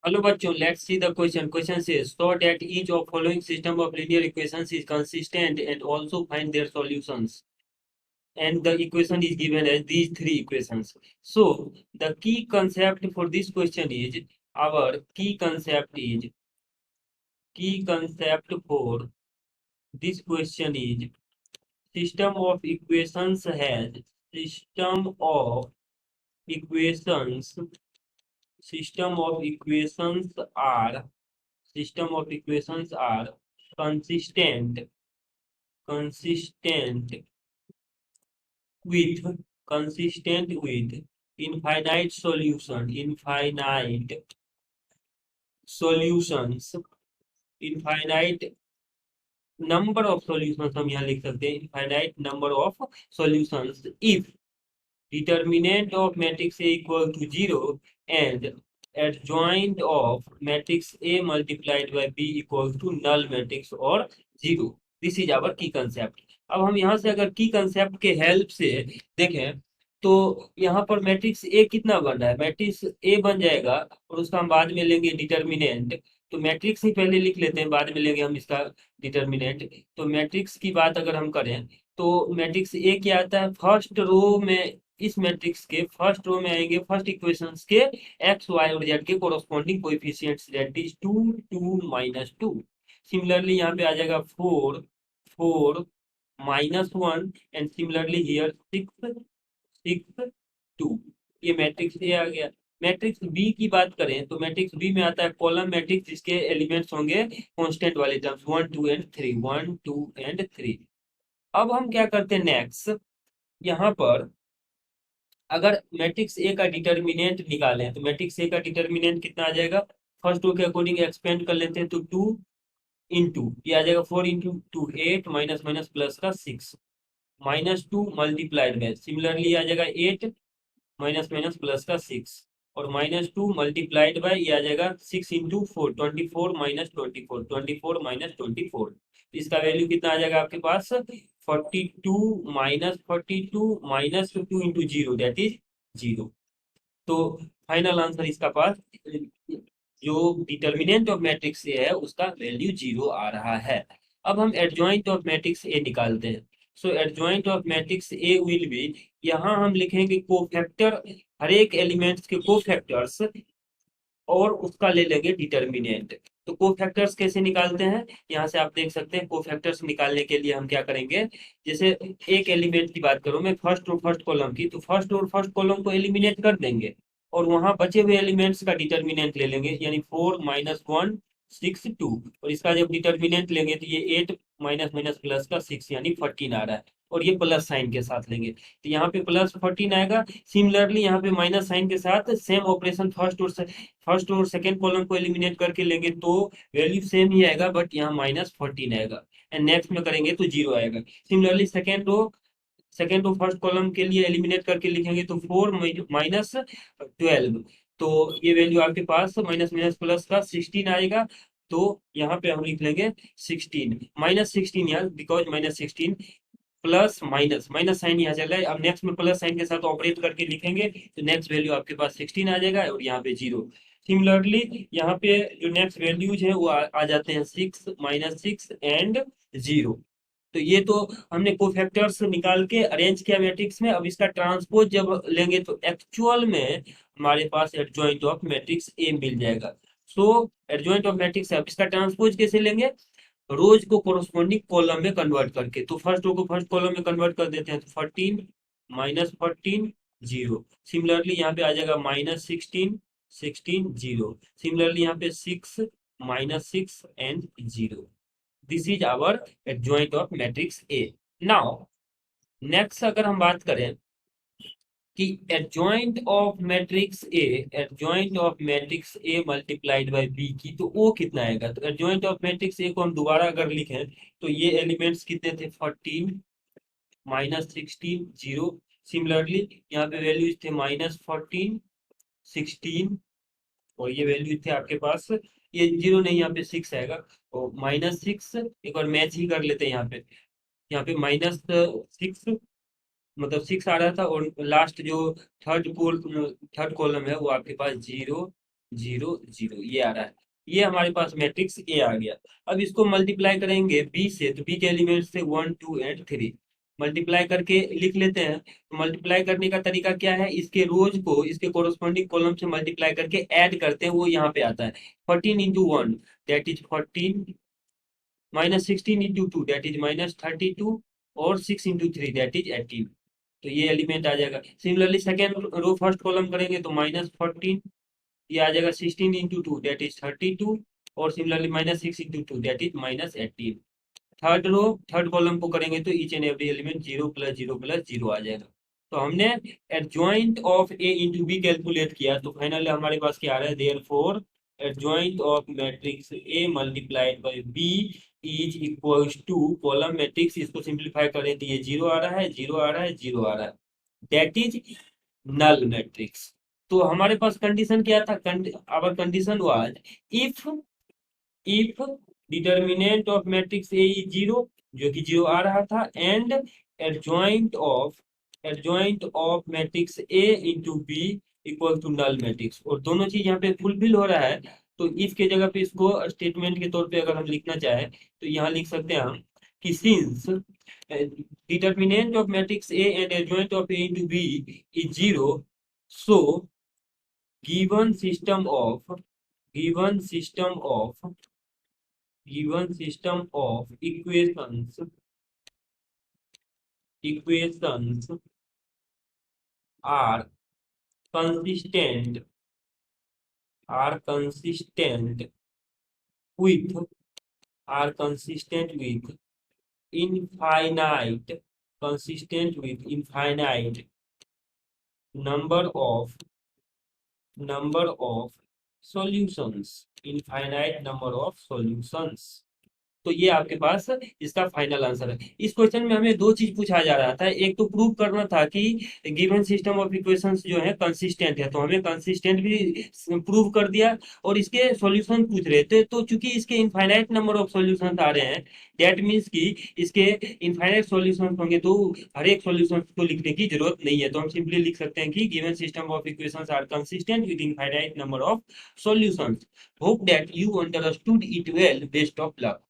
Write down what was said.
Hello bachcho, let's see the question. Question says, so that each of following system of linear equations is consistent and also find their solutions. And the equation is given as these three equations. So the key concept for this question is, our key concept for this question is system of equations has system of equations system of equations are system of equations are consistent consistent with infinite solutions infinite number of solutions हम यहाँ लिख सकते हैं infinite number of solutions if determinant of matrix A equal to 0 and adjoint of matrix A multiplied by B equal to null matrix or 0. This is our key concept. अब हम यहाँ से अगर की कंसेप्ट के हेल्प से देखें तो यहाँ पर मैट्रिक्स ए कितना बन रहा है, मैट्रिक्स ए बन जाएगा और उसका हम बाद में लेंगे डिटर्मिनेंट। तो मैट्रिक्स ही पहले लिख लेते हैं, बाद में लेंगे हम इसका डिटर्मिनेंट। तो मैट्रिक्स की बात अगर हम करें तो मैट्रिक्स ए क्या आता है, फर्स्ट रो में, इस मैट्रिक्स के फर्स्ट रो में आएंगे फर्स्ट इक्वेशंस के एक्स वाई और जेड के corresponding coefficients, that is 2 2 -2। Similarly यहाँ पे आ जाएगा 4 4 -1 एंड सिमिलरली हियर 6 6 2। ये मैट्रिक्स ए आ गया। मैट्रिक्स बी की बात करें तो मैट्रिक्स बी में आता है कॉलम मैट्रिक्स जिसके एलिमेंट्स होंगे कांस्टेंट वाले टर्म्स 1 2 एंड 3 1 2 एंड 3। अब हम क्या करते हैं नेक्स्ट, यहाँ पर अगर मैट्रिक्स ए का डिटर्मिनेंट निकालें तो मैट्रिक्स ए का डिटर्मिनेंट कितना आ जाएगा, फर्स्ट रो के अकॉर्डिंग एक्सपेंड कर लेते हैं तो 2 इंटू ये आ जाएगा 4 इंटू 2 8 माइनस माइनस प्लस का 6 -2 मल्टीप्लाइड में सिमिलरली आ जाएगा 8 माइनस माइनस प्लस का 6 और -2 मल्टीप्लाइड बाय ये आ जाएगा 6 इंटू 4 24 माइनस 24 24 माइनस 24। इसका वैल्यू कितना आ जाएगा आपके पास 42 -42 -2 इंटू 0 दैट इज 0। तो फाइनल आंसर इसका पास जो डिटर्मिनेंट ऑफ मैट्रिक्स ए है उसका वैल्यू 0 आ रहा है। अब हम एडजॉइंट ऑफ मैट्रिक्स ए निकालते हैं। So adjoint of matrix A will be, यहाँ हम लिखेंगे कोफैक्टर, हर एक एलिमेंट्स के कोफैक्टर्स और उसका ले लेंगे डिटर्मिनेंट। तो कोफैक्टर्स कैसे निकालते हैं, यहाँ से आप देख सकते हैं कोफैक्टर्स निकालने के लिए हम क्या करेंगे, जैसे एक एलिमेंट की बात करूं मैं फर्स्ट और फर्स्ट कॉलम की, तो फर्स्ट और फर्स्ट कॉलम को एलिमिनेट कर देंगे और वहां बचे हुए एलिमेंट्स का डिटर्मिनेंट ले लेंगे, यानी 4 -1 6 2। और इसका जब डिटर्मिनेंट लेंगे तो ये 8 माइनस माइनस प्लस का 6 यानी 14 आ रहा है और ये प्लस साइन के साथ लेंगे तो यहाँ पे +14 आएगा। सिमिलरली यहाँ पे माइनस साइन के साथ सेम ऑपरेशन फर्स्ट और सेकेंड कॉलम को एलिमिनेट करके लेंगे तो वैल्यू सेम ही आएगा बट यहाँ -14 आएगा एंड नेक्स्ट में करेंगे तो 0 आएगा। Similarly second row first column के लिए एलिमिनेट करके लिखेंगे तो 4 -12। तो ये वैल्यू आपके पास माइनस माइनस प्लस का 16 आएगा। तो यहाँ पे हम लिख लेंगे 16 -16 यार, because -16 plus minus minus sign यहाँ चल रहा है। अब नेक्स्ट में प्लस साइन के साथ ऑपरेट करके लिखेंगे तो नेक्स्ट वैल्यू आपके पास 16 आ जाएगा और यहाँ पे 0। सिमिलरली यहाँ पे जो नेक्स्ट वैल्यूज है वो आ जाते हैं 6 -6 एंड 0। तो ये तो हमने कोफैक्टर्स निकाल के अरेंज किया मैट्रिक्स में। अब इसका ट्रांसपोज जब लेंगे तो एक्चुअल में हमारे पास एडजॉइंट ऑफ मैट्रिक्स ए मिल जाएगा। सो एडजॉइंट ऑफ मैट्रिक्स, अब इसका ट्रांसपोज कैसे लेंगे, रोज को कोरोस्पोंडिंग कॉलम में कन्वर्ट करके। तो फर्स्ट रो को फर्स्ट कॉलम में कन्वर्ट कर देते हैं तो 14 -14 0। सिमिलरली यहाँ पे आ जाएगा -16 16 0। सिमिलरली यहाँ पे 6 -6 and 0। This is our adjoint of matrix A. Now next अगर हम बात करें कि adjoint of matrix A multiplied by B की, तो वो कितना आएगा। तो एडजॉइंट ऑफ मैट्रिक्स ए को हम दोबारा अगर लिखें तो ये एलिमेंट्स कितने थे 14 -16 0। सिमिलरली यहाँ पे वैल्यूज थे -14 16 और ये वैल्यू थे आपके पास, ये 0 नहीं यहाँ पे 6 आएगा तो -6। एक बार मैच ही कर लेते हैं यहाँ पे -6 मतलब 6 आ रहा था और लास्ट जो थर्ड कॉलम है वो आपके पास 0 0 0 ये आ रहा है। ये हमारे पास मैट्रिक्स ए आ गया। अब इसको मल्टीप्लाई करेंगे बी से, तो बी के एलिमेंट से 1 2 एंड 3 मल्टीप्लाई करके लिख लेते हैं। तो मल्टीप्लाई करने का तरीका क्या है, इसके रोज को इसके कोरोस्पोंडिंग कॉलम से मल्टीप्लाई करके ऐड करते हैं, वो यहाँ पे आता है। 14 into 1 that is 14, minus 16 into 2 that is minus 32, और 6 इंटू 3 दैट इज 18। तो ये एलिमेंट आ जाएगा। Similarly second row first column करेंगे तो -14, ये आ जाएगा 16 इंटू 2 दैट इज 32, और similarly -6 into 2 that is -18। Third row third column को करेंगे तो ईच एंड एवरी एलिमेंट 0 + 0 + 0 आ जाएगा। तो हमने adjoint of A into B calculate किया, तो फाइनली हमारे पास क्या आ रहा है, therefore adjoint of matrix A multiplied by B is equals to column matrix. इसको सिंप्लीफाई करें तो ये 0 आ रहा है, 0 आ रहा है, 0 आ रहा है, दैट इज नल मैट्रिक्स। तो हमारे पास कंडीशन क्या था, our condition was if determinant of matrix A is 0, जो कि 0 आ रहा था, and adjoint of matrix A into B equal to null matrix, और दोनों चीज यहाँ पे फुलफिल हो रहा है। तो इफ के जगह पे इसको स्टेटमेंट के तौर पे अगर हम लिखना चाहें तो यहाँ लिख सकते हैं हम कि since determinant of matrix A and adjoint of A into B is 0, so given system of given system of given system of equations are consistent are consistent with are infinite consistent with infinite number of solutions, infinite number of solutions। तो ये आपके पास इसका final answer है। इस question में हमें दो चीज पूछा जा रहा था, एक तो प्रूव करना था कि गिवन सिस्टम ऑफ इक्वेशंस जो है कंसिस्टेंट है, तो हमें कंसिस्टेंट भी प्रूव कर दिया, और इसके सॉल्यूशन पूछ रहे थे। तो चूंकि इसके इनफाइनाइट नंबर ऑफ सॉल्यूशंस आ रहे हैं, दैट मीन्स कि इसके इनफाइनाइट सॉल्यूशंस होंगे, तो हर एक सॉल्यूशन को लिखने की जरूरत नहीं है। तो हम सिंपली लिख सकते हैं कि given system of equations are consistent with infinite number of solutions. Hope that you understood it well. Best of luck.